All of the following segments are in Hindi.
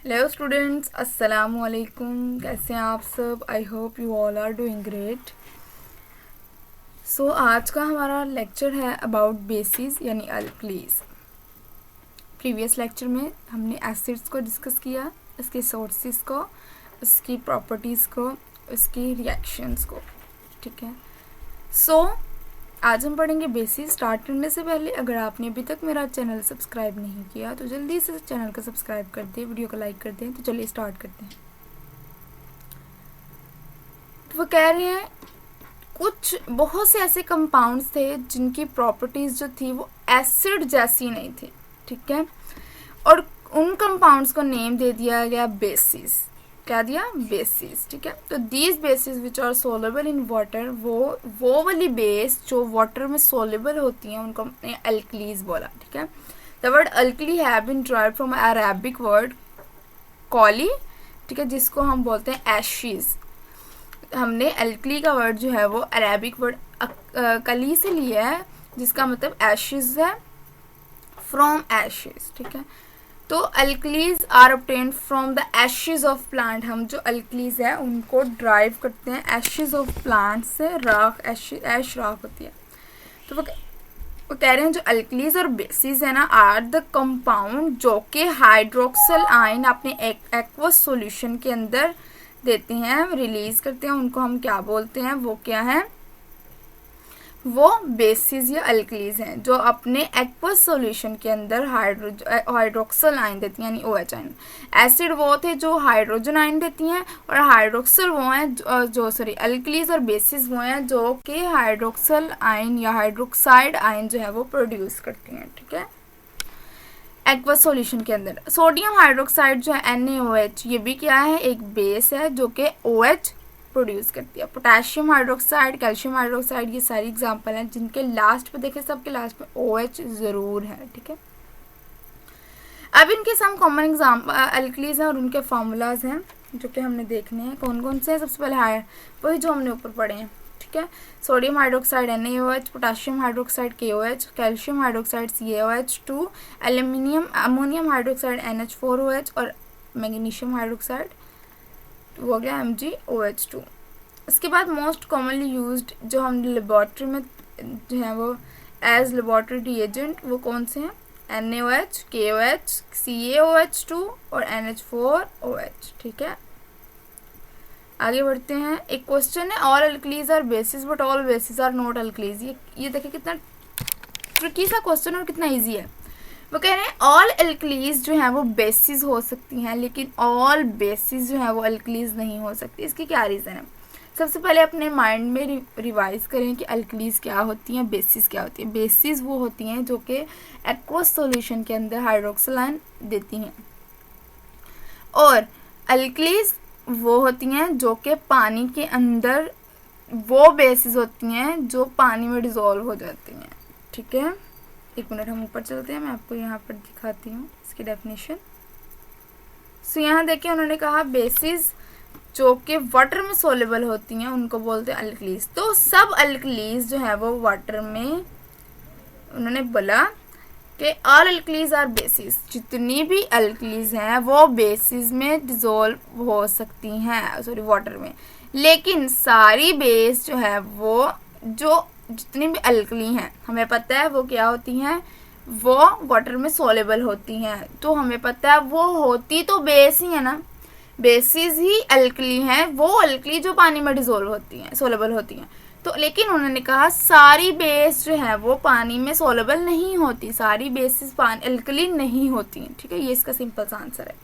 हेलो स्टूडेंट्स, अस्सलाम वालेकुम। कैसे हैं आप सब? I hope you all are doing great. आज का हमारा लेक्चर है अबाउट बेसिस यानी अल्कलीज। प्रीवियस लेक्चर में हमने एसिड्स को डिस्कस किया, इसके सोर्सेस को, उसकी प्रॉपर्टीज़ को, उसकी रिएक्शंस को। ठीक है। आज हम पढ़ेंगे बेसिस। स्टार्ट करने से पहले अगर आपने अभी तक मेरा चैनल सब्सक्राइब नहीं किया तो जल्दी से चैनल को सब्सक्राइब कर दें, वीडियो को लाइक कर दें। तो चलिए स्टार्ट करते हैं। तो वो कह रहे हैं कुछ बहुत से ऐसे कंपाउंड्स थे जिनकी प्रॉपर्टीज़ जो थी वो एसिड जैसी नहीं थी। ठीक है। और उन कंपाउंड्स को नेम दे दिया गया बेसिस। क्या दिया? बेसिस। ठीक है। तो these bases which are soluble in water, वो वाली बेस जो वाटर में सोलेबल होती हैं उनको हमने अल्कलीज बोला। ठीक है। The word alkali have been derived from Arabic word कॉली। ठीक है, जिसको हम बोलते हैं एशिज। हमने अल्कली का वर्ड जो है वो अरेबिक वर्ड कली से लिया है, जिसका मतलब एशिज है, फ्रॉम एशिज। ठीक है। तो alkalis are obtained from the ashes of plant. हम जो अल्कलीज है उनको ड्राइव करते हैं एशेज ऑफ प्लांट से। राख, ऐश राख होती है। तो वो कह रहे हैं जो अल्कलीज और बेसिस है ना, आर द कंपाउंड जो कि हाइड्रोक्सल आयन अपने एक्वस सॉल्यूशन के अंदर देते हैं, रिलीज करते हैं, उनको हम क्या बोलते हैं? वो क्या है? वो बेसिस या अल्कलीज हैं जो अपने एक्वस सॉल्यूशन के अंदर हाइड्रोक्सल आयन देती हैं, यानी OH आयन। एसिड वो थे जो हाइड्रोजन आयन देती हैं, और हाइड्रोक्सल वो हैं अल्कलीज और बेसिस वो हैं जो कि हाइड्रोक्सल आयन या हाइड्रोक्साइड आयन जो है वो प्रोड्यूस करती हैं। ठीक है। एक्वस सॉल्यूशन के अंदर सोडियम हाइड्रोक्साइड जो है NaOH, ये भी क्या है? एक बेस है जो कि OH प्रोड्यूस करती है। पोटेशियम हाइड्रोक्साइड, कैल्शियम हाइड्रोक्साइड, ये सारी एग्जांपल हैं जिनके लास्ट पे देखें, सबके लास्ट पे OH ज़रूर है। ठीक है। अब इनके सम कॉमन एग्जाम्पल अल्कलीज हैं और उनके फार्मूलाज हैं जो कि हमने देखने हैं। कौन कौन से हैं? सबसे पहले वही जो हमने ऊपर पढ़े हैं। ठीक है। Sodium hydroxide NaOH, potassium hydroxide KOH, calcium hydroxide CaOH2, ammonium hydroxide NH4OH और मैग्नीशियम हाइड्रोक्साइड हो गया MgOH2। इसके बाद मोस्ट कॉमनली यूज्ड जो हम लेबॉर्ट्री में जो है वो एज लेबॉर्ट्री रिएजेंट, वो कौन से हैं? NaOH, KOH, CaOH2 और NH4OH। ठीक है। आगे बढ़ते हैं। एक क्वेश्चन है, all alkalis are bases but all bases are not alkalis. ये देखिए कितना ट्रिकी सा क्वेश्चन और कितना इजी है। वो कह रहे हैं ऑल अल्कलीज जो है वो बेसिस हो सकती हैं, लेकिन ऑल बेसिस जो है वो अल्कलीज नहीं हो सकती। इसकी क्या रीज़न है? सबसे पहले अपने माइंड में रिवाइज करें कि अल्कलीज क्या होती हैं, बेसिस क्या होती है। बेसिस वो होती हैं जो कि एक्वस सॉल्यूशन के अंदर हाइड्रोक्सिल आयन देती हैं, और अल्कलीज वो होती हैं जो कि पानी के अंदर वो बेसिस होती हैं जो पानी में डिज़ोल्व हो जाती हैं। ठीक है। एक मिनट, हम ऊपर चलते हैं, मैं आपको यहाँ पर दिखाती हूँ इसकी डेफिनेशन। यहाँ देखिए उन्होंने कहा बेसिस जो कि वाटर में सोलेबल होती हैं उनको बोलते हैं अल्कलीज। तो सब अल्कलीज जो है वो वाटर में, उन्होंने बोला कि ऑल अल्कलीज आर बेसिस, जितनी भी अल्कलीज हैं वो बेसिस में डिज़ोल्व हो सकती हैं, सॉरी वाटर में। लेकिन सारी बेस जो है वो जितनी भी अल्कली हैं हमें पता है वो क्या होती हैं? वो वाटर में सोलेबल होती हैं। तो हमें पता है वो होती तो बेस ही है ना, बेसिस ही अल्कली हैं, वो अल्कली जो पानी में डिज़ोल्व होती हैं, सोलेबल होती हैं। तो लेकिन उन्होंने कहा सारी बेस जो है वो पानी में सोलेबल नहीं होती, सारी बेसिस अल्कली नहीं होती। ठीक है। ये इसका सिंपल सा आंसर है।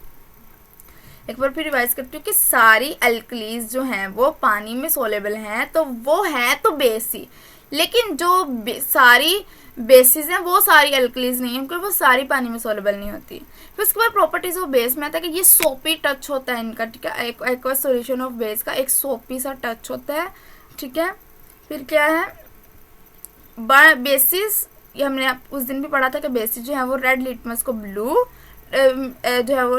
एक बार फिर रिवाइज करती हूँ कि सारी अल्कलीज जो हैं वो पानी में सोलेबल हैं, तो वो है तो बेस ही, लेकिन जो सारी बेसिस हैं वो सारी अल्कलीज नहीं है, क्योंकि वो सारी पानी में सोलेबल नहीं होती। फिर उसके बाद प्रॉपर्टीज ऑफ बेस में आता है कि ये सोपी टच होता है इनका। ठीक है। एक्वस सॉल्यूशन ऑफ बेस का एक सोपी सा टच होता है। ठीक है। फिर क्या है? बेसिस, ये हमने उस दिन भी पढ़ा था कि बेसिस जो है वो रेड लिटमस को ब्लू जो है वो,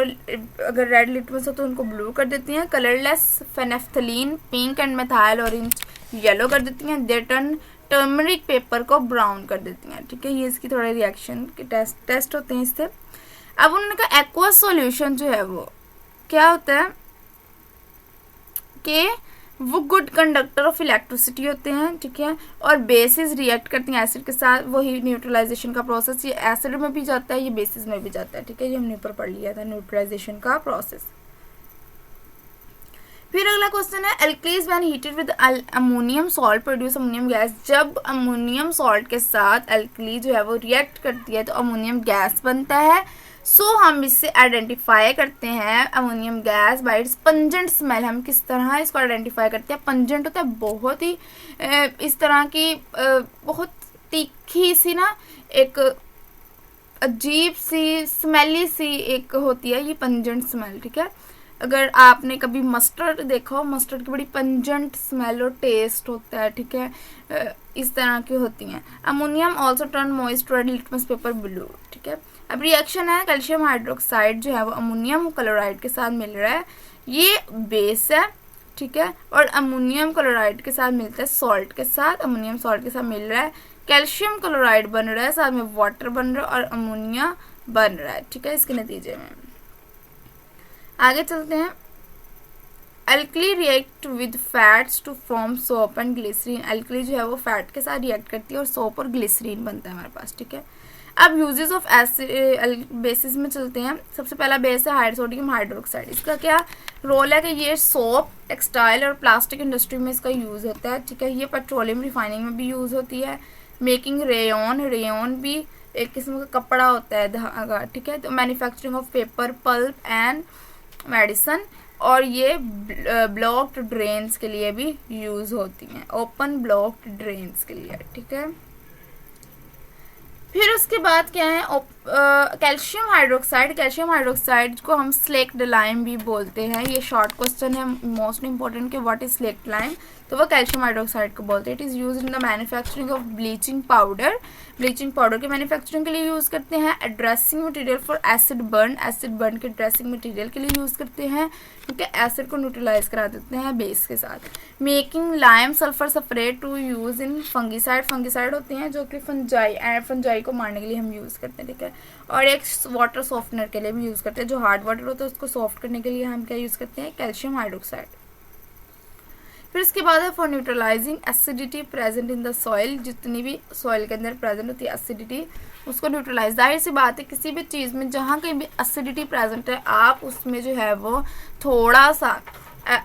अगर रेड लिटमस हो तो उनको ब्लू कर देती हैं। Colourless phenolphthalein pink and methyl orange yellow कर देती हैं। दे टर्न टर्मरिक पेपर को ब्राउन कर देती हैं। ठीक है। ये इसकी थोड़े रिएक्शन के टेस्ट होते हैं इससे। अब उन्होंने कहा एक्वस सॉल्यूशन जो है वो क्या होता है कि वो गुड कंडक्टर ऑफ इलेक्ट्रिसिटी होते हैं, ठीक है। और बेसिस रिएक्ट करती हैं एसिड के साथ, वही न्यूट्रलाइजेशन का प्रोसेस, ये एसिड में भी जाता है, ये बेसिस में भी जाता है, ठीक है। ये हमने ऊपर पढ़ लिया था न्यूट्रलाइजेशन का प्रोसेस। फिर अगला क्वेश्चन है alkalis when heated with ammonium salt produce ammonium gas. जब अमोनियम सॉल्ट के साथ एल्कली जो है वो रिएक्ट करती है तो अमोनियम गैस बनता है। सो हम इससे आइडेंटिफाई करते हैं ammonium gas bye it's pungent smell. हम किस तरह इसको आइडेंटिफाई करते हैं? पंजेंट होता है बहुत ही इस तरह की बहुत तीखी सी ना, एक अजीब सी स्मेली सी एक होती है ये पंजेंट स्मेल, ठीक है। अगर आपने कभी मस्टर्ड देखा हो, मस्टर्ड की बड़ी पंजेंट स्मेल और टेस्ट होता है, ठीक है, इस तरह की होती हैं। Ammonium also turn moist red litmus paper blue, ठीक है। अब रिएक्शन है, कैल्शियम हाइड्रोक्साइड जो है वो अमोनियम क्लोराइड के साथ मिल रहा है, ये बेस है, ठीक है। और अमोनियम क्लोराइड के साथ मिलता है सॉल्ट के साथ, अमोनियम सॉल्ट के साथ मिल रहा है, कैल्शियम क्लोराइड बन रहा है, साथ में वाटर बन रहा है और अमोनिया बन रहा है, ठीक है। इसके नतीजे में आगे चलते हैं। Alkali react with fats to form soap and glycerine. Alkali जो है वो फैट के साथ रिएक्ट करती है और सोप और ग्लिसरीन बनता है हमारे पास, ठीक है। अब यूजेस ऑफ एसिड बेसिस में चलते हैं। सबसे पहला बेस है सोडियम हाइड्रोक्साइड। इसका क्या रोल है कि ये सोप, टेक्सटाइल और प्लास्टिक इंडस्ट्री में इसका यूज़ होता है, ठीक है। ये पेट्रोलियम रिफाइनिंग में भी यूज़ होती है। मेकिंग रेयन, रेयन भी एक किस्म का कपड़ा होता है, धागा, ठीक है। तो manufacturing of paper, pulp and medicine, और ये ब्लॉक्ड ड्रेन्स के लिए भी यूज़ होती हैं, ओपन ब्लॉक्ड ड्रेन्स के लिए, ठीक है। फिर उसके बाद क्या है कैल्शियम हाइड्रोक्साइड। कैल्शियम हाइड्रोक्साइड को हम स्लेक्ड लाइम भी बोलते हैं। ये शॉर्ट क्वेश्चन है मोस्ट इंपॉर्टेंट कि व्हाट इज स्लेक्ड लाइम, तो वो कैल्शियम हाइड्रोक्साइड को बोलते हैं। It is use in the manufacturing of bleaching powder. Bleaching powder के मैन्युफैक्चरिंग के लिए यूज़ करते हैं। Dressing material for acid burn, acid burn के ड्रेसिंग मटेरियल के लिए यूज़ करते हैं, क्योंकि एसिड को न्यूट्रलाइज करा देते हैं बेस के साथ। मेकिंग लाइम सल्फर सफरेट to use in fungicide. Fungicide होते हैं जो कि फंजाई को मारने के लिए हम यूज़ करते हैं, ठीक है। और एक वाटर सॉफ्टनर के लिए भी यूज़ करते हैं, जो हार्ड वाटर होता है उसको सॉफ्ट करने के लिए हम क्या यूज़ करते हैं? Calcium hydroxide. फिर इसके बाद है for neutralising acidity present in the soil. जितनी भी सॉइल के अंदर प्रेजेंट होती है एसिडिटी, उसको न्यूट्रलाइज। जाहिर सी बात है किसी भी चीज़ में जहाँ कहीं भी एसिडिटी प्रेजेंट है, आप उसमें जो है वो थोड़ा सा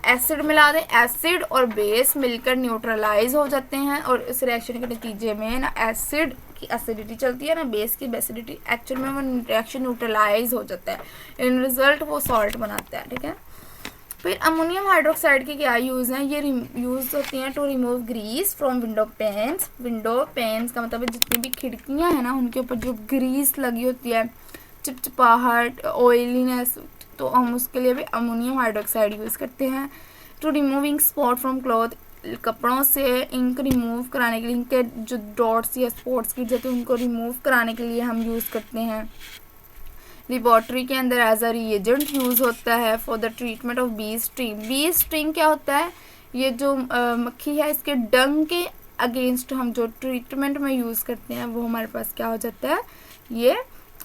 एसिड मिला दें, एसिड और बेस मिलकर न्यूट्रलाइज हो जाते हैं, और इस रिएक्शन के नतीजे में ना एसिड की एसिडिटी चलती है ना बेस की एसिडिटी, एक्चुअल में वो रिएक्शन न्यूट्रलाइज हो जाता है, इन रिजल्ट वो सॉल्ट बनाता है, ठीक है। फिर अमोनियम हाइड्रोक्साइड के क्या यूज़ हैं? ये यूज़ होती हैं to remove grease from window panes. Window panes का मतलब है जितनी भी खिड़कियां हैं ना उनके ऊपर जो ग्रीस लगी होती है, चिपचिपाहट, ऑयलीनेस, तो हम उसके लिए भी अमोनियम हाइड्रोक्साइड यूज़ करते हैं। To removing spot from cloth, कपड़ों से इंक रिमूव कराने के लिए, इनके जो डॉट्स या स्पॉट्स गिर जाते हैं उनको रिमूव कराने के लिए हम यूज़ करते हैं। लेबॉर्ट्री के अंदर एज अ रिएजेंट यूज़ होता है for the treatment of bee sting. Bee sting क्या होता है? ये जो मक्खी है इसके डंग के अगेंस्ट हम जो ट्रीटमेंट में यूज़ करते हैं वो हमारे पास क्या हो जाता है? ये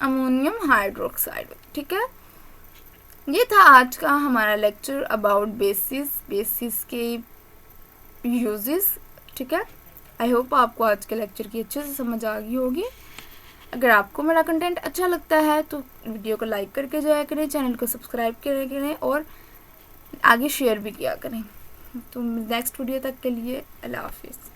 अमोनियम हाइड्रोक्साइड, ठीक है। ये था आज का हमारा लेक्चर अबाउट बेसिस के यूजेस, ठीक है। आई होप आपको आज के लेक्चर की अच्छे से समझ आ गई होगी। अगर आपको मेरा कंटेंट अच्छा लगता है तो वीडियो को लाइक करके जाया करें, चैनल को सब्सक्राइब करें और आगे शेयर भी किया करें। तो नेक्स्ट वीडियो तक के लिए अल्लाह हाफिज़।